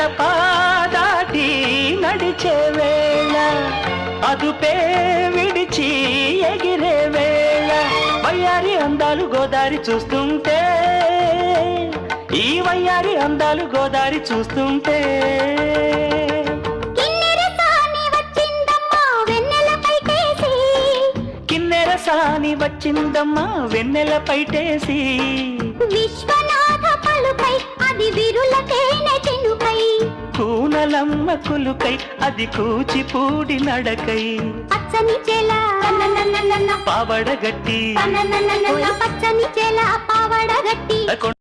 గడప దాటి నడిచే వేళ అదుపే విడిచి ఎగిరే వేళ వయ్యారి అందాలు గోదారి చూస్తుంటే ఈ వయ్యారి అందాలు గోదారి చూస్తుంటే కిన్నెర సాని వచ్చిందమ్మా వెన్నెల పైటేసి విశ్వనాథ పలుకై అది విరులకేనే చెనుకై కూనలమ్మ కులుకై అది కూచిపూడి నడకై పచ్చని చెల పావడగట్టి పచ్చని చెల పావడగట్టి